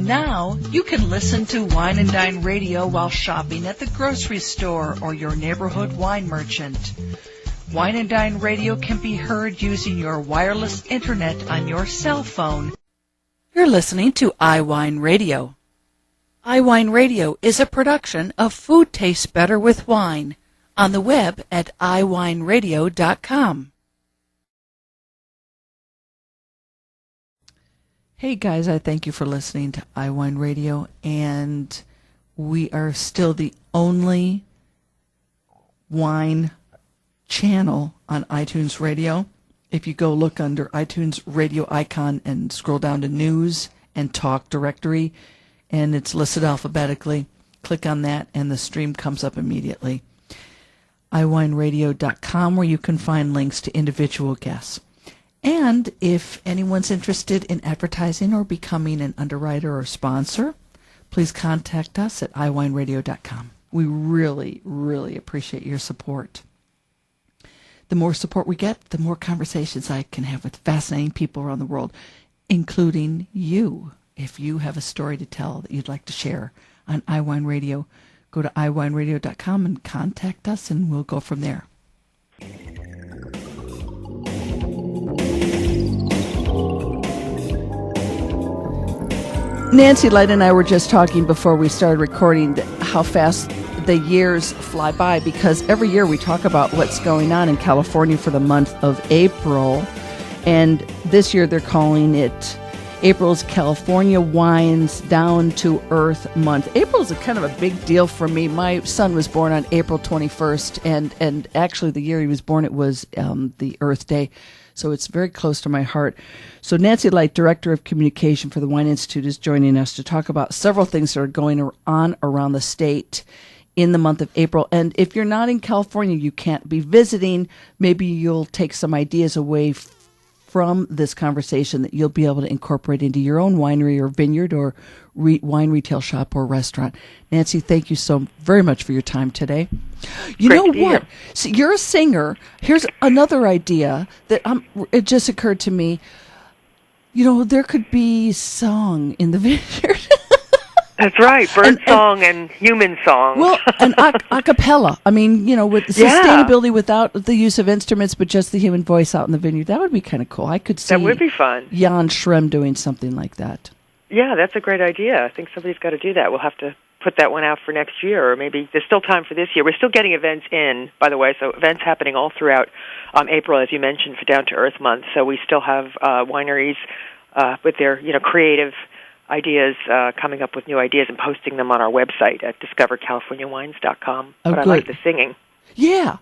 Now you can listen to Wine and Dine Radio while shopping at the grocery store or your neighborhood wine merchant. Wine and Dine Radio can be heard using your wireless internet on your cell phone. You're listening to iWineRadio. iWineRadio is a production of Food Tastes Better with Wine on the web at iWineRadio.com. Hey guys, I thank you for listening to iWineRadio, and we are still the only wine channel on iTunes Radio. If you go look under iTunes Radio icon and scroll down to News and Talk Directory, and it's listed alphabetically, click on that and the stream comes up immediately. iWineRadio.com, where you can find links to individual guests. And if anyone's interested in advertising or becoming an underwriter or sponsor, please contact us at iWineRadio.com. We really, really appreciate your support. The more support we get, the more conversations I can have with fascinating people around the world, including you. If you have a story to tell that you'd like to share on iWine Radio, go to iWineRadio.com and contact us, and we'll go from there. Nancy Light and I were just talking before we started recording how fast the years fly by, because every year we talk about what's going on in California for the month of April, and this year they're calling it April's California Wines Down to Earth Month. April is kind of a big deal for me. My son was born on April 21st, and actually the year he was born, it was the Earth Day. So it's very close to my heart. So Nancy Light, Director of Communication for the Wine Institute, is joining us to talk about several things that are going on around the state in the month of April. And if you're not in California, you can't be visiting. Maybe you'll take some ideas away from this conversation that you'll be able to incorporate into your own winery or vineyard or wine retail shop or restaurant. Nancy, thank you so very much for your time today. You know what? So you're a singer. Here's another idea that it just occurred to me. You know, there could be song in the vineyard. That's right, bird song and human song. Well, and a cappella. I mean, you know, with sustainability without the use of instruments, but just the human voice out in the vineyard. That would be kind of cool. I could see that would be fun. Jan Schrem doing something like that. Yeah, that's a great idea. I think somebody's got to do that. We'll have to put that one out for next year, or maybe there's still time for this year. We're still getting events in, by the way, so events happening all throughout April, as you mentioned, for Down to Earth Month. So we still have wineries with their creative ideas, coming up with new ideas and posting them on our website at discovercaliforniawines.com. Oh, but I like the singing. Yeah.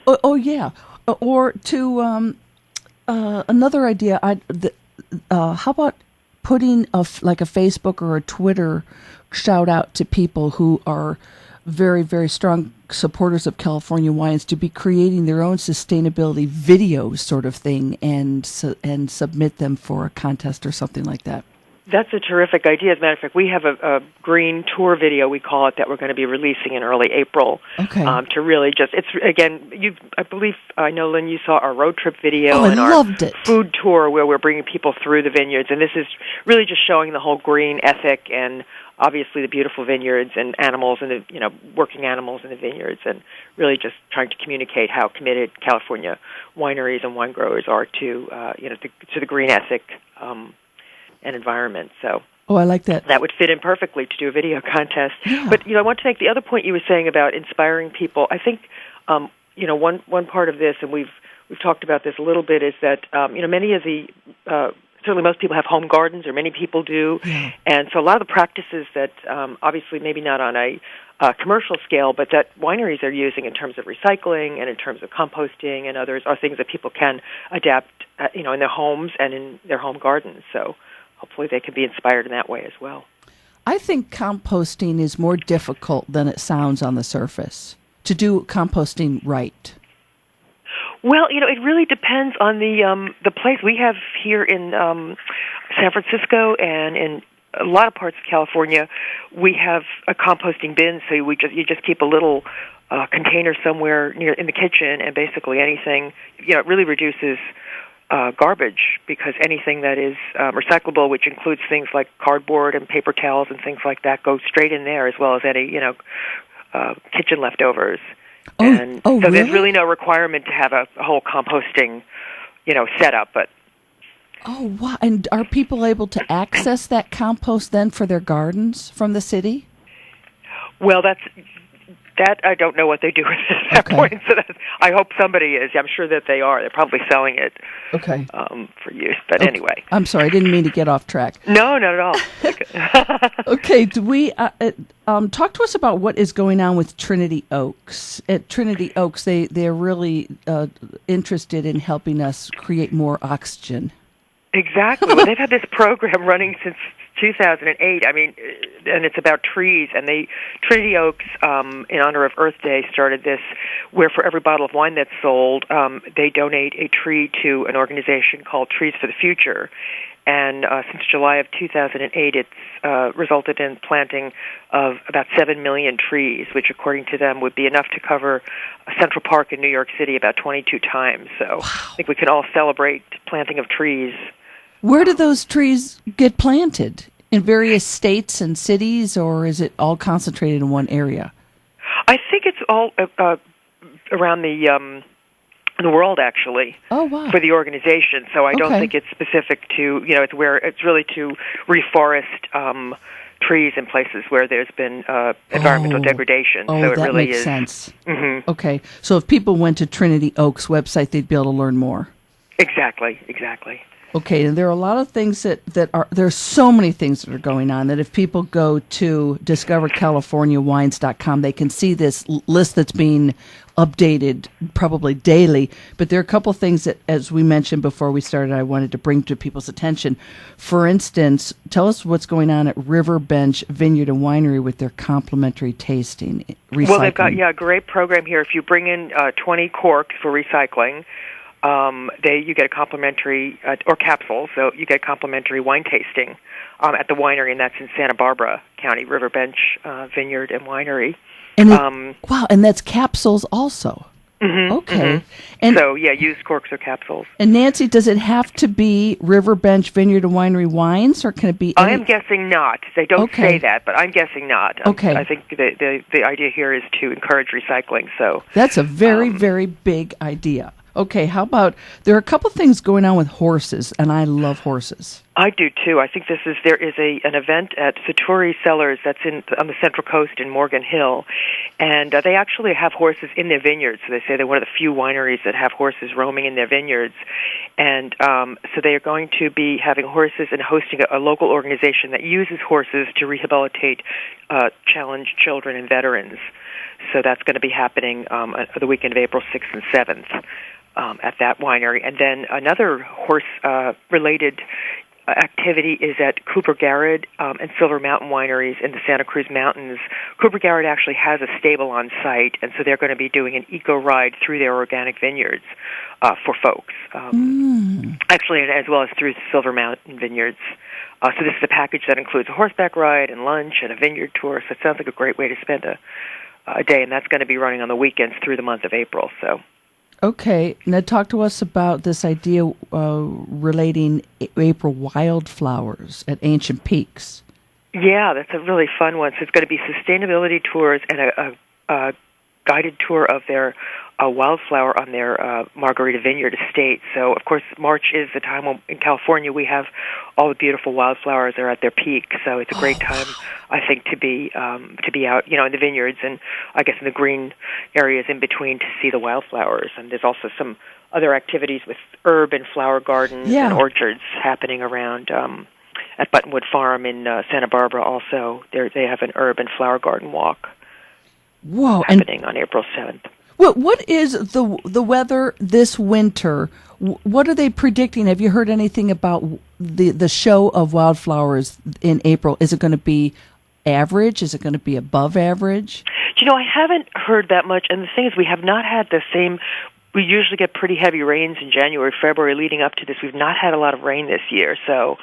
Oh yeah. Or to another idea, how about putting a Facebook or a Twitter shout out to people who are very, very strong supporters of California wines to be creating their own sustainability videos sort of thing and submit them for a contest or something like that. That's a terrific idea. As a matter of fact, we have a green tour video, we call it, that we're going to be releasing in early April. Okay. To really I know, Lynn, you saw our road trip video and our loved it. Food tour where we're bringing people through the vineyards. And this is really just showing the whole green ethic and obviously the beautiful vineyards and animals and the, working animals in the vineyards, and really just trying to communicate how committed California wineries and wine growers are to the green ethic and environment. So I like that. That would fit in perfectly to do a video contest. Yeah. But I want to make the other point you were saying about inspiring people. I think one part of this, and we've talked about this a little bit, is that many of the certainly most people have home gardens, or many people do, and so a lot of the practices that obviously maybe not on a commercial scale, but that wineries are using in terms of recycling and in terms of composting and others are things that people can adapt in their homes and in their home gardens. So hopefully they can be inspired in that way as well. I think composting is more difficult than it sounds on the surface, to do composting right. Well, it really depends on the place. We have here in San Francisco and in a lot of parts of California, we have a composting bin, so you just keep a little container somewhere near in the kitchen, and basically anything, it really reduces garbage, because anything that is recyclable, which includes things like cardboard and paper towels and things like that, goes straight in there, as well as any kitchen leftovers. So really? There's really no requirement to have a whole composting setup, but. Oh, wow. And are people able to access that compost then for their gardens from the city? Well, that I don't know what they do with it at that point. So I hope somebody is. I'm sure that they are. They're probably selling it for use. But anyway. I'm sorry. I didn't mean to get off track. No, not at all. Okay. Do we talk to us about what is going on with Trinity Oaks? At Trinity Oaks, they're really interested in helping us create more oxygen. Exactly. Well, they've had this program running since 2008. I mean, and it's about trees. And Trinity Oaks, in honor of Earth Day, started this, where for every bottle of wine that's sold, they donate a tree to an organization called Trees for the Future. And since July of 2008, it's resulted in planting of about 7 million trees, which, according to them, would be enough to cover Central Park in New York City about 22 times. So I think we can all celebrate planting of trees. Where do those trees get planted? In various states and cities, or is it all concentrated in one area? I think it's all around the world, actually. Oh, wow. For the organization. So I don't think it's specific to, it's really to reforest trees in places where there's been environmental degradation. Oh, so it that really makes is. Sense. Mm-hmm. Okay. So if people went to Trinity Oaks website, they'd be able to learn more. Exactly. Okay, and there are a lot of things there's so many things that are going on that if people go to discovercaliforniawines.com, they can see this list that's being updated probably daily. But there are a couple of things that, as we mentioned before we started, I wanted to bring to people's attention. For instance, tell us what's going on at Riverbench Vineyard and Winery with their complimentary tasting, recycling. Well, they've got a great program here. If you bring in 20 corks for recycling, you get a complimentary, or capsules, so you get a complimentary wine tasting at the winery, and that's in Santa Barbara County, Riverbench Vineyard and Winery. And wow, and that's capsules also. Mm-hmm, okay. Mm-hmm. And so, used corks or capsules. And Nancy, does it have to be Riverbench Vineyard and Winery wines, or can it be I am guessing not. They don't say that, but I'm guessing not. Okay. I think the idea here is to encourage recycling. So that's a very, very big idea. Okay, how about, there are a couple things going on with horses, and I love horses. I do too. I think there is an event at Satori Cellars that's on the Central Coast in Morgan Hill, and they actually have horses in their vineyards. So they say they're one of the few wineries that have horses roaming in their vineyards, and so they are going to be having horses and hosting a local organization that uses horses to rehabilitate challenged children and veterans. So that's going to be happening the weekend of April 6th and 7th. At that winery. And then another horse-related activity is at Cooper Garrett and Silver Mountain Wineries in the Santa Cruz Mountains. Cooper Garrett actually has a stable on site, and so they're going to be doing an eco-ride through their organic vineyards for folks. Actually, as well as through Silver Mountain Vineyards. So this is a package that includes a horseback ride and lunch and a vineyard tour, so it sounds like a great way to spend a day, and that's going to be running on the weekends through the month of April. So. Okay, now talk to us about this idea relating April wildflowers at Ancient Peaks. Yeah, that's a really fun one. So it's going to be sustainability tours and a guided tour of their wildflower on their Margarita Vineyard estate. So, of course, March is the time when in California we have all the beautiful wildflowers are at their peak. So it's a great time, I think, to be out, in the vineyards and I guess in the green areas in between to see the wildflowers. And there's also some other activities with herb and flower gardens and orchards happening around at Buttonwood Farm in Santa Barbara. Also, they have an herb and flower garden walk. Happening on April 7th. What is the weather this winter? What are they predicting? Have you heard anything about the show of wildflowers in April? Is it going to be average? Is it going to be above average? I haven't heard that much. And the thing is, we have not had the same. We usually get pretty heavy rains in January, February leading up to this. We've not had a lot of rain this year, so.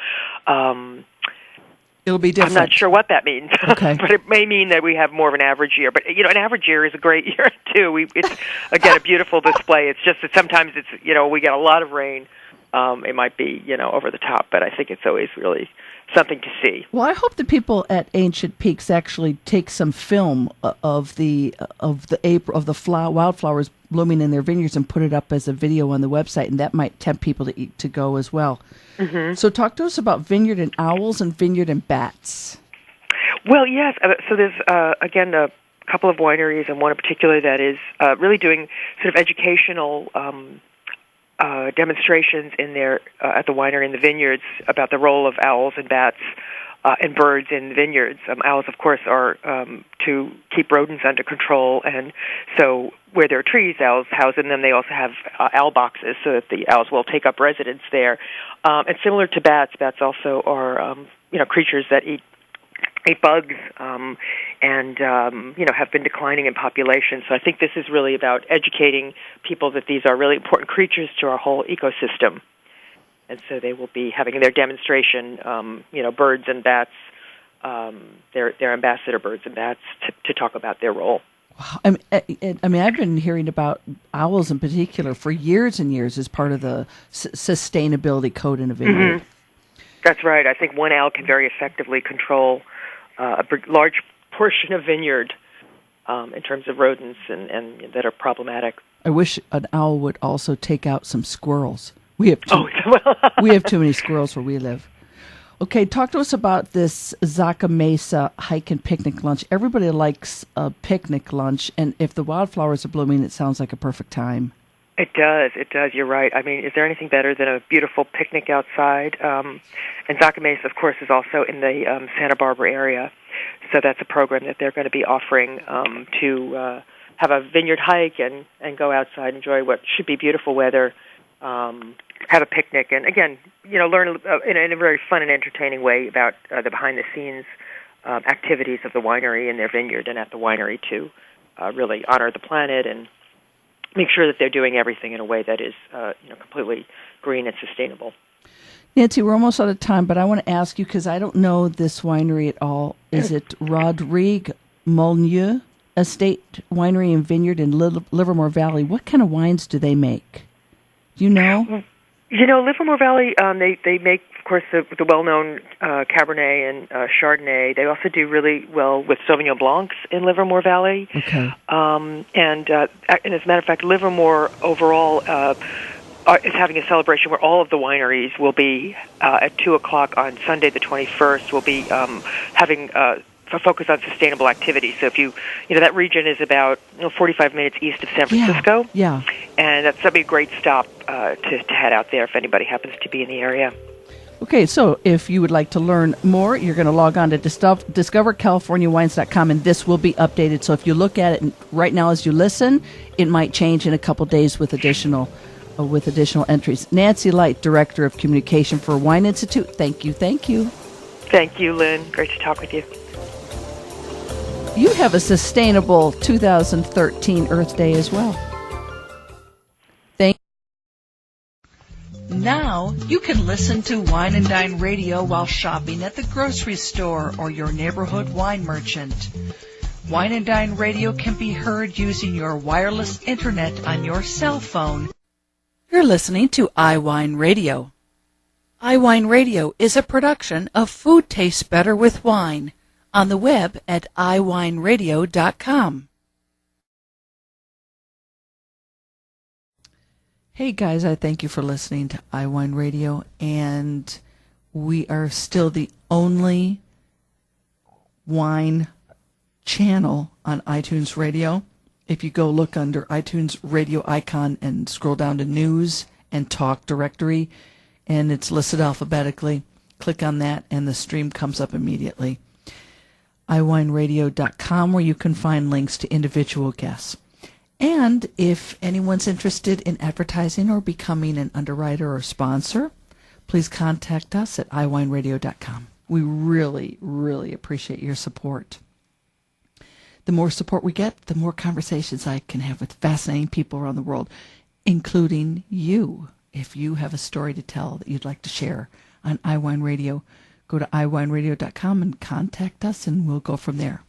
It'll be different. I'm not sure what that means, okay. But it may mean that we have more of an average year. But, an average year is a great year, too. It's, again, a beautiful display. It's just that sometimes we get a lot of rain, it might be, over the top, but I think it's always really something to see. Well, I hope the people at Ancient Peaks actually take some film of the wildflowers blooming in their vineyards and put it up as a video on the website, and that might tempt people to go as well. Mm-hmm. So talk to us about vineyard and owls and vineyard and bats. Well, yes. So there's, again, a couple of wineries, and one in particular that is really doing sort of educational demonstrations in their at the winery in the vineyards about the role of owls and bats and birds in the vineyards. Owls, of course, are to keep rodents under control, and so where there are trees, owls house in them. They also have owl boxes so that the owls will take up residence there. And similar to bats, bats also are creatures that eat bugs and have been declining in population. So I think this is really about educating people that these are really important creatures to our whole ecosystem. And so they will be having their demonstration, birds and bats, their ambassador birds and bats to talk about their role. Wow. I mean, I've been hearing about owls in particular for years and years as part of the sustainability code in a vineyard. Mm-hmm. That's right. I think one owl can very effectively control a large portion of vineyard in terms of rodents and that are problematic. I wish an owl would also take out some squirrels. We have too many squirrels where we live. Okay, talk to us about this Zaca Mesa hike and picnic lunch. Everybody likes a picnic lunch, and if the wildflowers are blooming, it sounds like a perfect time. It does. You're right. I mean, is there anything better than a beautiful picnic outside? And Zaca Mesa, of course, is also in the Santa Barbara area. So that's a program that they're going to be offering to have a vineyard hike and go outside, enjoy what should be beautiful weather, have a picnic, and again, learn in a very fun and entertaining way about the behind-the-scenes activities of the winery in their vineyard and at the winery to really honor the planet and make sure that they're doing everything in a way that is completely green and sustainable. Nancy, we're almost out of time, but I want to ask you, because I don't know this winery at all. Is it Rodrigue Molyneux Estate Winery and Vineyard in Livermore Valley? What kind of wines do they make? Do you know? Livermore Valley, they make, of course, the well-known Cabernet and Chardonnay. They also do really well with Sauvignon Blancs in Livermore Valley. Okay. And as a matter of fact, Livermore overall is having a celebration where all of the wineries will be at 2 o'clock on Sunday the 21st. Will be having a focus on sustainable activities. So if that region is about 45 minutes east of San Francisco. Yeah. And that'd be a great stop to head out there if anybody happens to be in the area. Okay, so if you would like to learn more, you're going to log on to discovercaliforniawines.com, and this will be updated. So if you look at it right now as you listen, it might change in a couple days with additional entries. Nancy Light, Director of Communication for Wine Institute. Thank you. Thank you, Lynn. Great to talk with you. You have a sustainable 2013 Earth Day as well. Now you can listen to Wine and Dine Radio while shopping at the grocery store or your neighborhood wine merchant. Wine and Dine Radio can be heard using your wireless internet on your cell phone. You're listening to iWineRadio. iWineRadio is a production of Food Tastes Better with Wine, on the web at iWineRadio.com. Hey guys, I thank you for listening to iWine Radio, and we are still the only wine channel on iTunes Radio. If you go look under iTunes Radio icon and scroll down to News and Talk Directory, and it's listed alphabetically, click on that and the stream comes up immediately. iWineRadio.com, where you can find links to individual guests. And if anyone's interested in advertising or becoming an underwriter or sponsor, please contact us at iWineRadio.com. We really, really appreciate your support. The more support we get, the more conversations I can have with fascinating people around the world, including you. If you have a story to tell that you'd like to share on iWine Radio, go to iWineRadio.com and contact us, and we'll go from there.